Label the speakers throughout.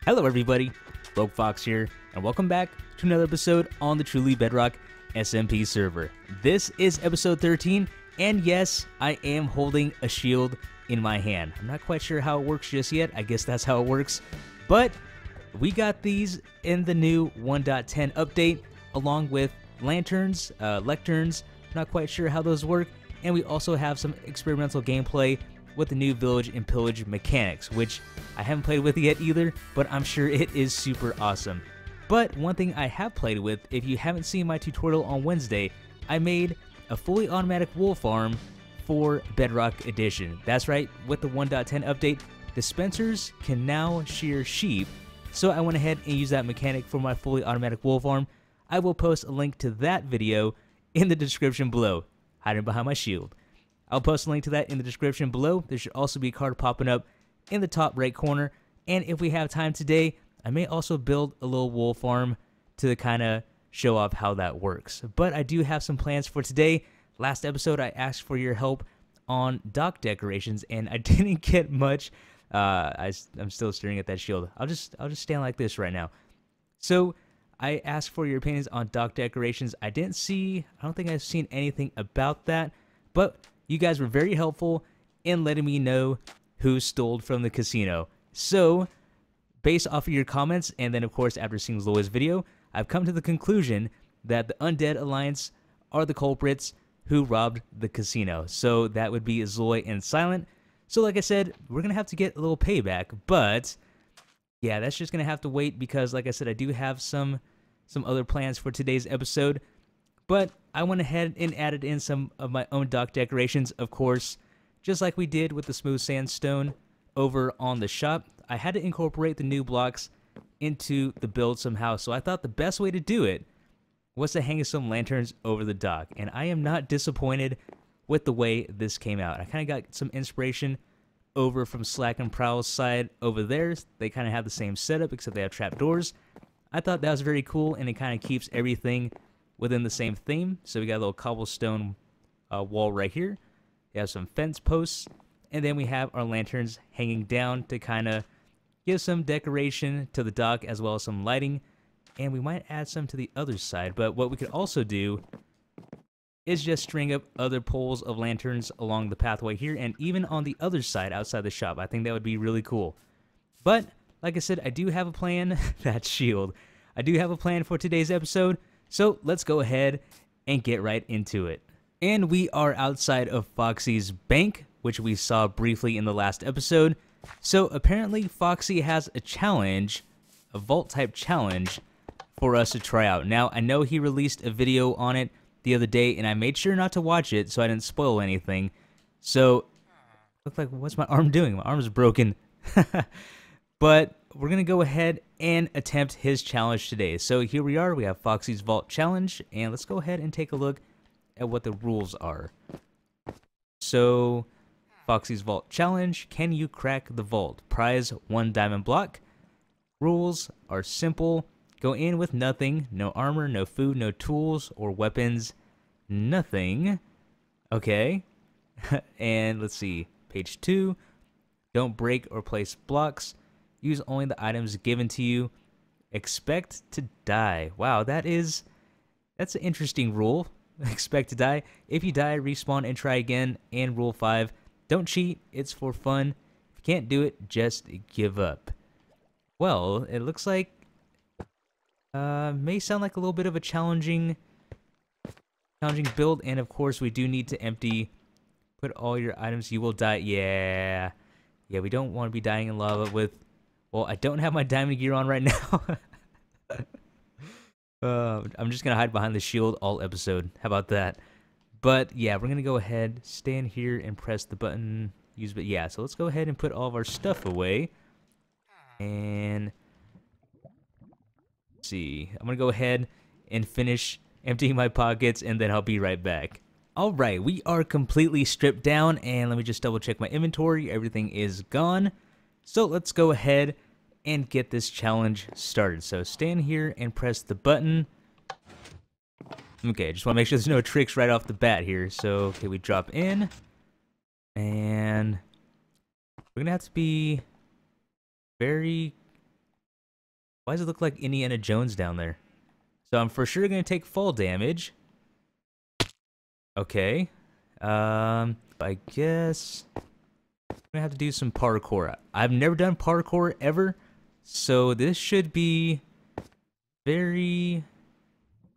Speaker 1: Hello everybody, Rogue Fox here, and welcome back to another episode on the Truly Bedrock SMP server. This is episode 13, and yes, I am holding a shield in my hand. I'm not quite sure how it works just yet, I guess that's how it works, but we got these in the new 1.10 update, along with lanterns, lecterns, not quite sure how those work, and we also have some experimental gameplay with the new village and pillage mechanics, which I haven't played with yet either, but I'm sure it is super awesome. But one thing I have played with, if you haven't seen my tutorial on Wednesday, I made a fully automatic wool farm for Bedrock Edition. That's right, with the 1.10 update, dispensers can now shear sheep, so I went ahead and used that mechanic for my fully automatic wool farm. I will post a link to that video in the description below, hiding behind my shield. I'll post a link to that in the description below. There should also be a card popping up in the top right corner. And if we have time today, I may also build a little wool farm to kind of show off how that works. But I do have some plans for today. Last episode, I asked for your help on dock decorations, and I didn't get much. I'm still staring at that shield. I'll just stand like this right now. So I asked for your opinions on dock decorations. I don't think I've seen anything about that, but you guys were very helpful in letting me know who stole from the casino. So, based off of your comments, and then of course after seeing Zloy's video, I've come to the conclusion that the Undead Alliance are the culprits who robbed the casino. So that would be Zloy and Silent. So like I said, we're going to have to get a little payback, but yeah, that's just going to have to wait because like I said, I do have some other plans for today's episode. But I went ahead and added in some of my own dock decorations, of course, just like we did with the smooth sandstone over on the shop. I had to incorporate the new blocks into the build somehow, so I thought the best way to do it was to hang some lanterns over the dock, and I am not disappointed with the way this came out. I kind of got some inspiration over from Slack and Prowl's side over there. They kind of have the same setup, except they have trapdoors. I thought that was very cool, and it kind of keeps everything within the same theme. So we got a little cobblestone wall right here. We have some fence posts, and then we have our lanterns hanging down to kind of give some decoration to the dock as well as some lighting. And we might add some to the other side, but what we could also do is just string up other poles of lanterns along the pathway here and even on the other side outside the shop. I think that would be really cool. But like I said, I do have a plan. That shield. I do have a plan for today's episode. So let's go ahead and get right into it. And we are outside of Foxy's bank, which we saw briefly in the last episode. So apparently Foxy has a challenge, a vault type challenge for us to try out. Now I know he released a video on it the other day and I made sure not to watch it so I didn't spoil anything. So, look like, what's my arm doing? My arm's broken. But we're going to go ahead and attempt his challenge today. So here we are, we have Foxy's Vault Challenge, and let's go ahead and take a look at what the rules are. So, Foxy's Vault Challenge, can you crack the vault? Prize 1 diamond block. Rules are simple. Go in with nothing, no armor, no food, no tools or weapons, nothing. Okay. And let's see, page 2, don't break or place blocks. Use only the items given to you. Expect to die. Wow, that's an interesting rule. Expect to die. If you die, respawn and try again. And rule 5, don't cheat. It's for fun. If you can't do it, just give up. Well, it looks like may sound like a little bit of a challenging build. And of course, we do need to put all your items. You will die. Yeah, we don't want to be dying in lava with. Well, I don't have my diamond gear on right now. I'm just going to hide behind the shield all episode. How about that? But yeah, we're going to go ahead, stand here and press the button. Yeah, so let's go ahead and put all of our stuff away. And let's see. I'm going to go ahead and finish emptying my pockets and then I'll be right back. Alright, we are completely stripped down and let me just double check my inventory. Everything is gone. So let's go ahead and get this challenge started. So stand here and press the button. Okay, just want to make sure there's no tricks right off the bat here. So, okay, we drop in. And we're going to have to be very Why does it look like Indiana Jones down there? So I'm for sure gonna take fall damage. Okay. I guess I'm gonna have to do some parkour. I've never done parkour ever, so this should be very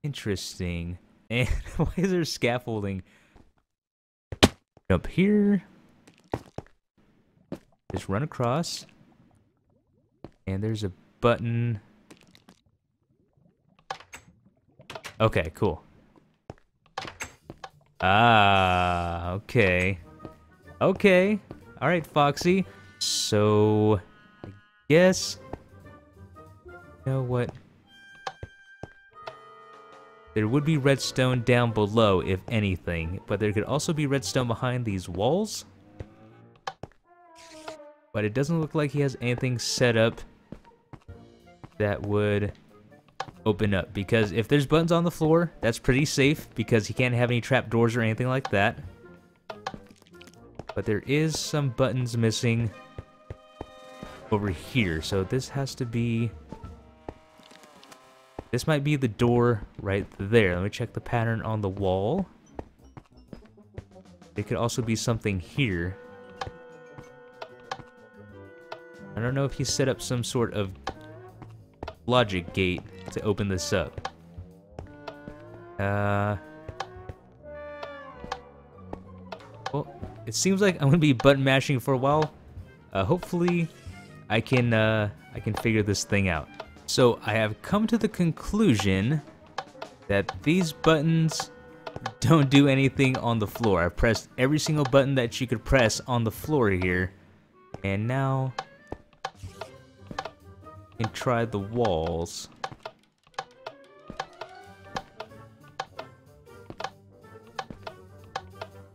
Speaker 1: interesting. And why is there scaffolding? Up here. Just run across. And there's a button. Okay, cool. Ah, okay. Okay. Alright, Foxy. So, I guess... You know what? There would be redstone down below, if anything. But there could also be redstone behind these walls. But it doesn't look like he has anything set up that would open up. Because if there's buttons on the floor, that's pretty safe. Because he can't have any trapdoors or anything like that. But there is some buttons missing over here. So this has to be... This might be the door right there. Let me check the pattern on the wall. It could also be something here. I don't know if he set up some sort of logic gate to open this up. Well, it seems like I'm gonna be button mashing for a while. Hopefully, I can figure this thing out. So I have come to the conclusion that these buttons don't do anything on the floor. I've pressed every single button that you could press on the floor here, and now I can try the walls.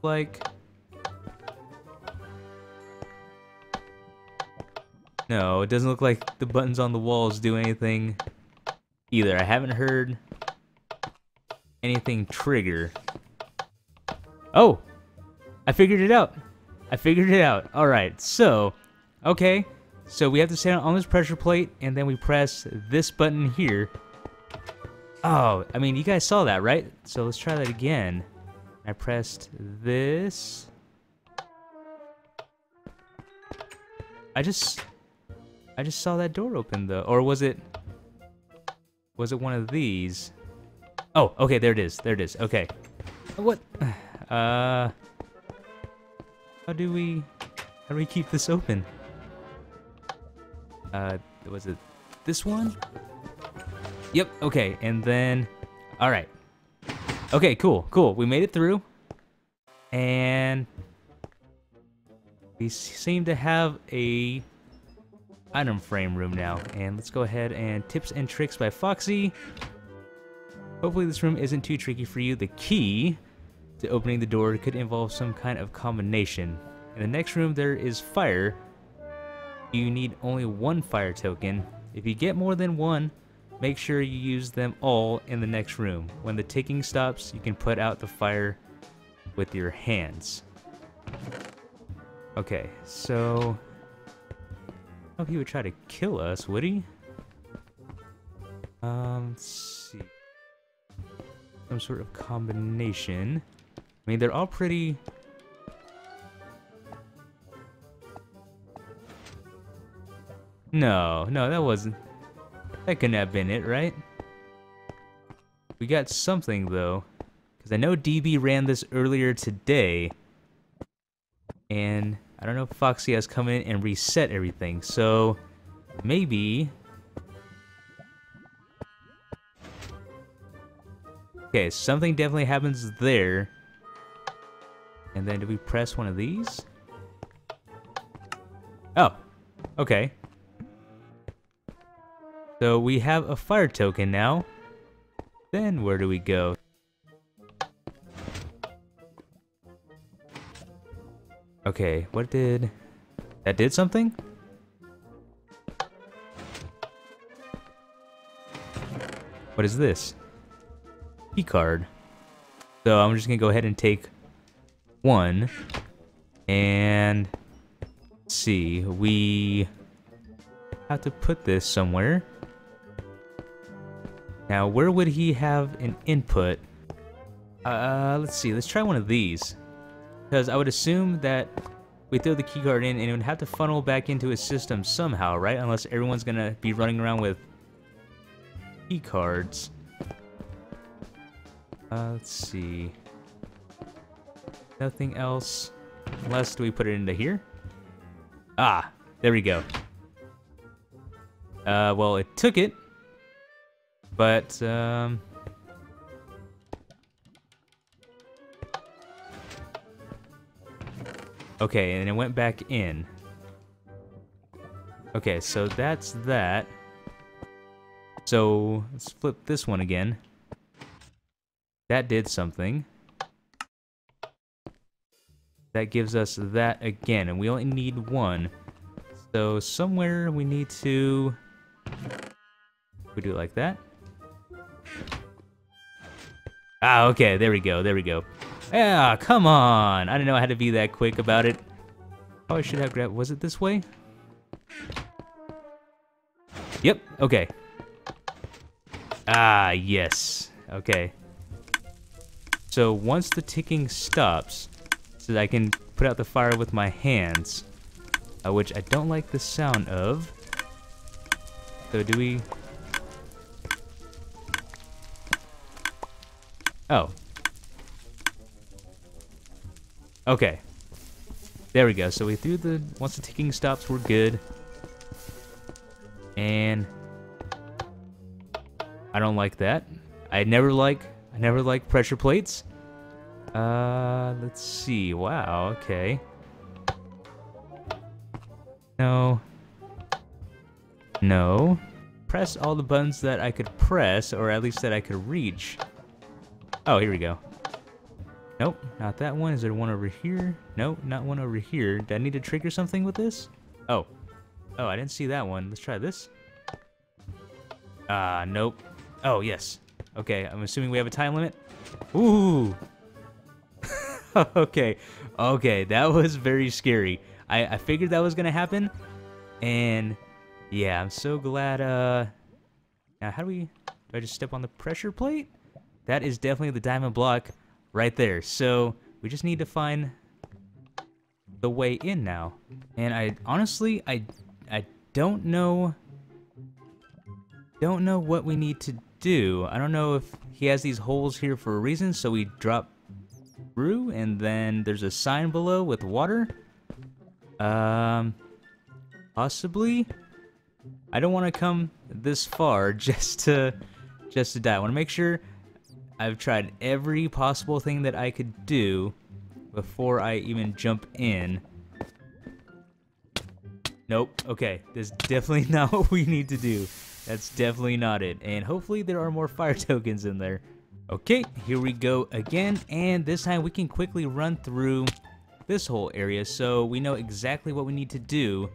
Speaker 1: Like, no, it doesn't look like the buttons on the walls do anything either. I haven't heard anything trigger. Oh! I figured it out! I figured it out. Alright, so, okay. So we have to stand on this pressure plate, and then we press this button here. Oh, I mean, you guys saw that, right? So let's try that again. I pressed this. I just saw that door open though. Or was it one of these? Oh, okay, there it is. There it is. Okay. What? How do we keep this open? Was it this one? Yep, okay, and then alright. Okay, cool, cool. We made it through. And we seem to have a item frame room now. And let's go ahead and tips and tricks by Foxy. Hopefully this room isn't too tricky for you. The key to opening the door could involve some kind of combination. In the next room there is fire. You need only one fire token. If you get more than one, make sure you use them all in the next room. When the ticking stops, you can put out the fire with your hands. Okay, so I don't know if he would try to kill us, would he? Let's see. Some sort of combination. I mean, they're all pretty... No, that wasn't... That couldn't have been it, right? We got something, though. Because I know DB ran this earlier today. And I don't know if Foxy has come in and reset everything. So, maybe... Okay, something definitely happens there. And then do we press one of these? Oh, okay. So we have a fire token now. Then where do we go? Okay, what did... That did something? What is this? Key card. So I'm just gonna go ahead and take one. And... Let's see, we have to put this somewhere. Now, where would he have an input? Let's see. Let's try one of these. Because I would assume that we throw the keycard in and it would have to funnel back into his system somehow, right? Unless everyone's going to be running around with keycards. Let's see. Nothing else. Unless, do we put it into here? Ah, there we go. Well, it took it. But, okay, and it went back in. Okay, so that's that. So, let's flip this one again. That did something. That gives us that again, and we only need one. So, somewhere we need to... We do it like that. Ah, okay, there we go, there we go. Yeah, come on! I didn't know I had to be that quick about it. Oh, I should have grabbed... Was it this way? Yep, okay. Ah, yes. Okay. So once the ticking stops, so that I can put out the fire with my hands, which I don't like the sound of. So do we... Oh. Okay. There we go. So we threw the... Once the ticking stops, we're good. And... I don't like that. I never like pressure plates. Let's see. Wow, okay. No. No. Press all the buttons that I could press, or at least that I could reach. Oh, here we go. Nope, not that one. Is there one over here? Nope, not one over here. Do I need to trigger something with this? Oh. Oh, I didn't see that one. Let's try this. Nope. Oh, yes. Okay, I'm assuming we have a time limit. Ooh! Okay. Okay, that was very scary. I figured that was gonna happen. And, yeah, I'm so glad, Now, how do we... Do I just step on the pressure plate? That is definitely the diamond block right there. So, we just need to find the way in now. And I honestly, I don't know what we need to do. I don't know if he has these holes here for a reason, so we drop through and then there's a sign below with water. Possibly. I don't want to come this far just to die. I want to make sure I've tried every possible thing that I could do before I even jump in. Nope. Okay, that's definitely not what we need to do. That's definitely not it. And hopefully there are more fire tokens in there. Okay, here we go again. And this time we can quickly run through this whole area so we know exactly what we need to do.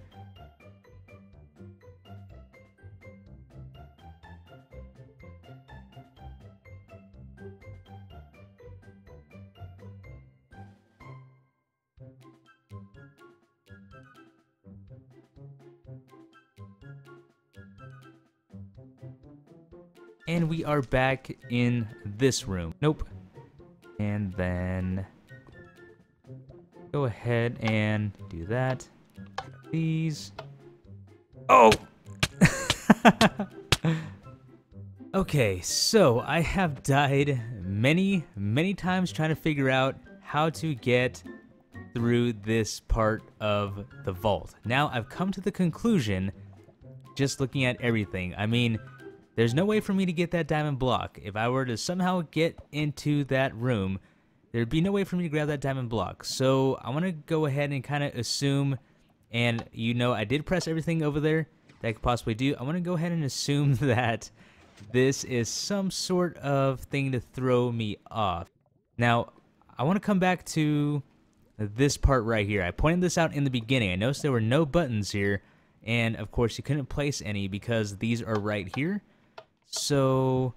Speaker 1: And we are back in this room. Nope. And then go ahead and do that. These. Oh! Okay, so I have died many times trying to figure out how to get through this part of the vault. Now I've come to the conclusion, just looking at everything. I mean, there's no way for me to get that diamond block. If I were to somehow get into that room, there'd be no way for me to grab that diamond block. So I want to go ahead and kind of assume, and you know I did press everything over there that I could possibly do. I want to go ahead and assume that this is some sort of thing to throw me off. Now, I want to come back to this part right here. I pointed this out in the beginning. I noticed there were no buttons here, and of course you couldn't place any because these are right here. So,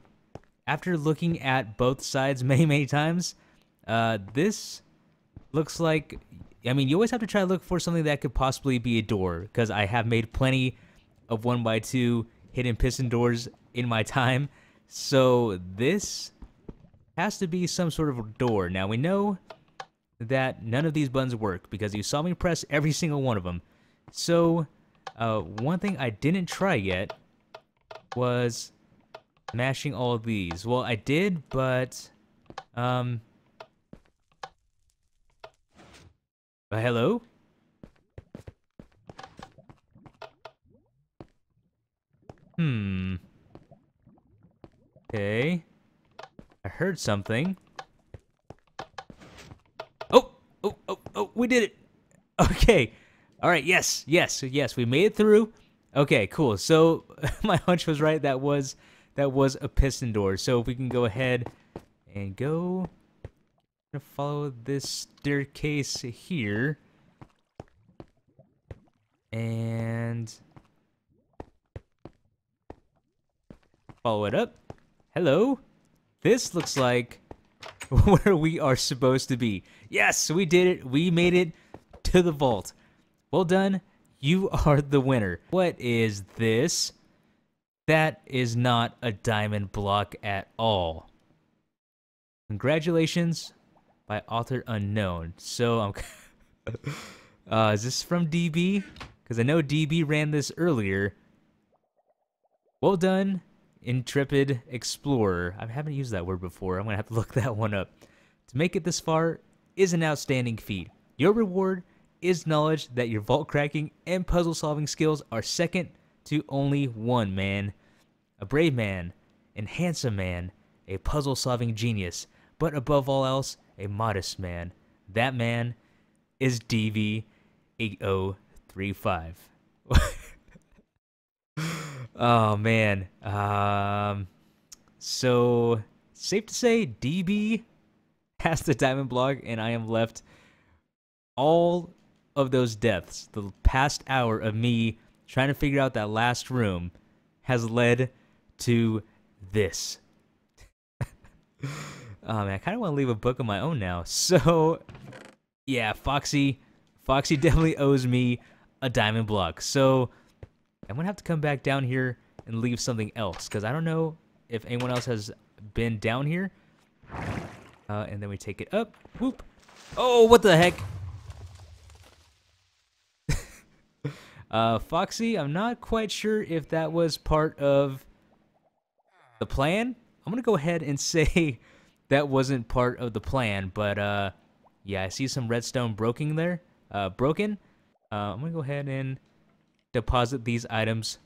Speaker 1: after looking at both sides many times, this looks like, I mean, you always have to try to look for something that could possibly be a door, because I have made plenty of 1x2 hidden piston doors in my time, So this has to be some sort of a door. Now we know that none of these buttons work because you saw me press every single one of them. So one thing I didn't try yet was mashing all of these. Well, I did, but hello? Okay. I heard something. Oh, we did it. Okay. All right, yes, we made it through. Okay, cool. So my hunch was right. That was a piston door. So if we can go ahead and go, I'm gonna follow this staircase here. And follow it up. Hello. This looks like where we are supposed to be. Yes, we did it. We made it to the vault. Well done. You are the winner. What is this? That is not a diamond block at all. Congratulations, by author unknown. So is this from DB? Because I know DB ran this earlier. Well done, intrepid explorer. I haven't used that word before. I'm gonna have to look that one up. To make it this far is an outstanding feat. Your reward is knowledge that your vault cracking and puzzle solving skills are second to only one man. A brave man, an handsome man, a puzzle solving genius, but above all else, a modest man. That man is DV8035. Oh man. So safe to say DB has the diamond block and I am left all of those deaths. The past hour of me trying to figure out that last room has led to this. Oh man, I kind of want to leave a book of my own now. So yeah, Foxy definitely owes me a diamond block. So I'm gonna have to come back down here and leave something else because I don't know if anyone else has been down here. And then we take it up. Whoop. Oh, what the heck? Foxy, I'm not quite sure if that was part of the plan. I'm gonna go ahead and say that wasn't part of the plan, but yeah, I see some redstone broken there. I'm gonna go ahead and deposit these items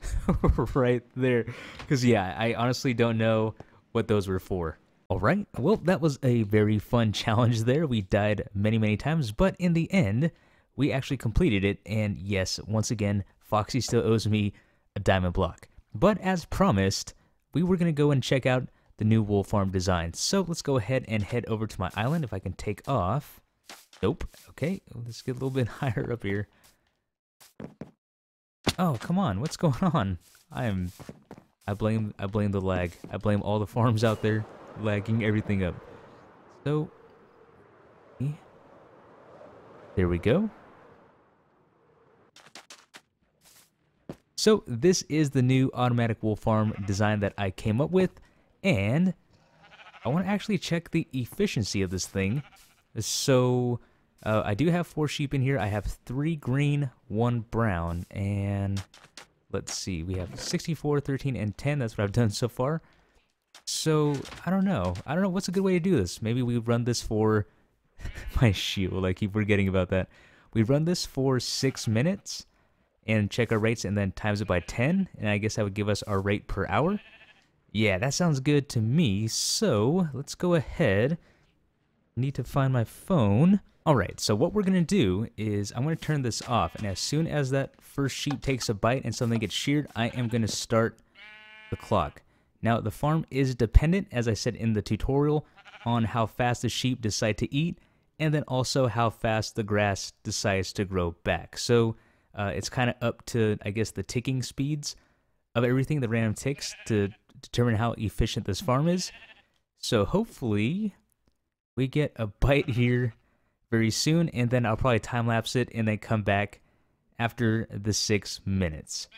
Speaker 1: right there, because yeah, I honestly don't know what those were for. All right, well, that was a very fun challenge there. We died many times, but in the end, we actually completed it, and yes, once again, Foxy still owes me a diamond block. But as promised, we were going to go and check out the new wool farm design. So let's go ahead and head over to my island if I can take off. Nope. Okay, let's get a little bit higher up here. Oh, come on, what's going on? I blame the lag. I blame all the farms out there lagging everything up. So, there we go. So this is the new automatic wool farm design that I came up with, and I want to actually check the efficiency of this thing. So I do have 4 sheep in here. I have 3 green, 1 brown, and let's see, we have 64, 13, and 10. That's what I've done so far. So I don't know what's a good way to do this. Maybe we run this for my shield. I keep forgetting about that. We run this for 6 minutes and check our rates and then times it by 10, and I guess that would give us our rate per hour. Yeah, that sounds good to me. So let's go ahead. Need to find my phone. Alright, so what we're going to do is I'm going to turn this off, and as soon as that first sheep takes a bite and something gets sheared, I am going to start the clock. Now, the farm is dependent, as I said in the tutorial, on how fast the sheep decide to eat, and then also how fast the grass decides to grow back. So it's kind of up to, I guess, the ticking speeds of everything, the random ticks, to determine how efficient this farm is. So hopefully we get a bite here very soon, and then I'll probably time-lapse it and then come back after the 6 minutes.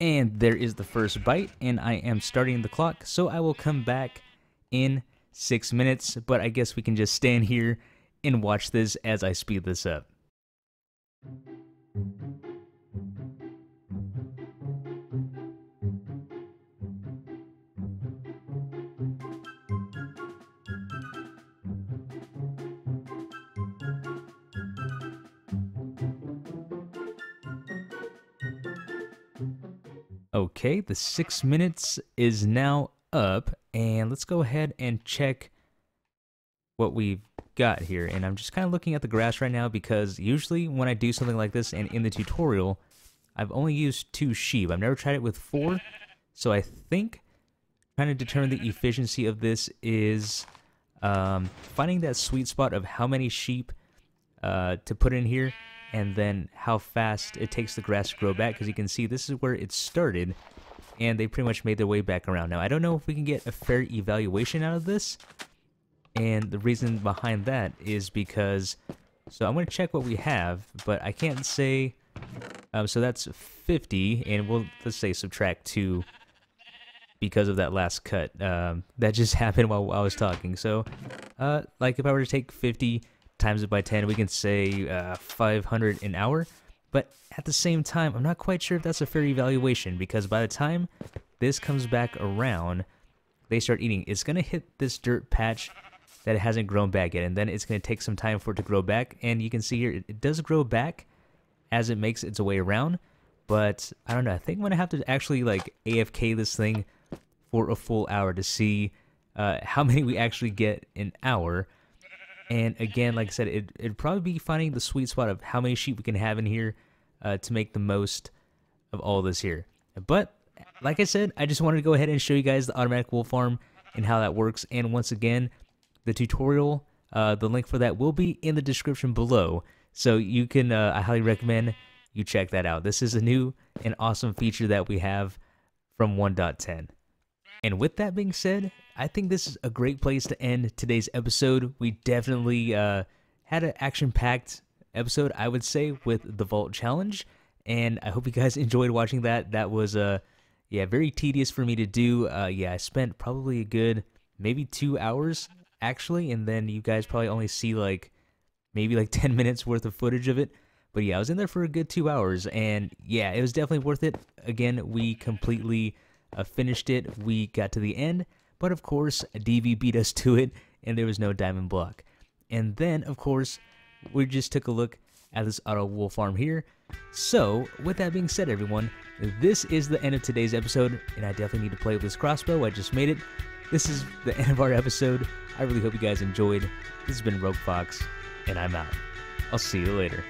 Speaker 1: And there is the first bite, and I am starting the clock, so I will come back in 6 minutes, but I guess we can just stand here and watch this as I speed this up. Okay, the 6 minutes is now up, and let's go ahead and check what we've got here. And I'm just kind of looking at the grass right now because usually when I do something like this and in the tutorial, I've only used 2 sheep. I've never tried it with 4, so I think trying to determine the efficiency of this is finding that sweet spot of how many sheep to put in here, and then how fast it takes the grass to grow back, because you can see this is where it started, and they pretty much made their way back around. Now, I don't know if we can get a fair evaluation out of this, and the reason behind that is because, so I'm going to check what we have, but I can't say, so that's 50, and we'll, let's say, subtract 2 because of that last cut. That just happened while I was talking. So, like if I were to take 50 times it by 10, we can say 500 an hour. But at the same time, I'm not quite sure if that's a fair evaluation, because by the time this comes back around, they start eating. It's going to hit this dirt patch that it hasn't grown back yet, and then it's going to take some time for it to grow back. And you can see here, it does grow back as it makes its way around. But I don't know, I think I'm going to have to actually like AFK this thing for a full hour to see how many we actually get an hour. And again, like I said, it'd probably be finding the sweet spot of how many sheep we can have in here to make the most of all this here. But like I said, I just wanted to go ahead and show you guys the automatic wool farm and how that works. And once again, the tutorial, the link for that will be in the description below. So you can, I highly recommend you check that out. This is a new and awesome feature that we have from 1.10. And with that being said, I think this is a great place to end today's episode. We definitely had an action-packed episode, I would say, with the Vault Challenge. And I hope you guys enjoyed watching that. That was, yeah, very tedious for me to do. Yeah, I spent probably a good, maybe 2 hours, actually. And then you guys probably only see, like, maybe like 10 minutes worth of footage of it. But yeah, I was in there for a good 2 hours. And yeah, it was definitely worth it. Again, we completely finished it. We got to the end, but of course DV beat us to it, and there was no diamond block. And then of course we just took a look at this auto wool farm here. So with that being said, everyone, this is the end of today's episode, and I definitely need to play with this crossbow. I just made it. This is the end of our episode. I really hope you guys enjoyed. This has been Rogue Fox, and I'm out. I'll see you later.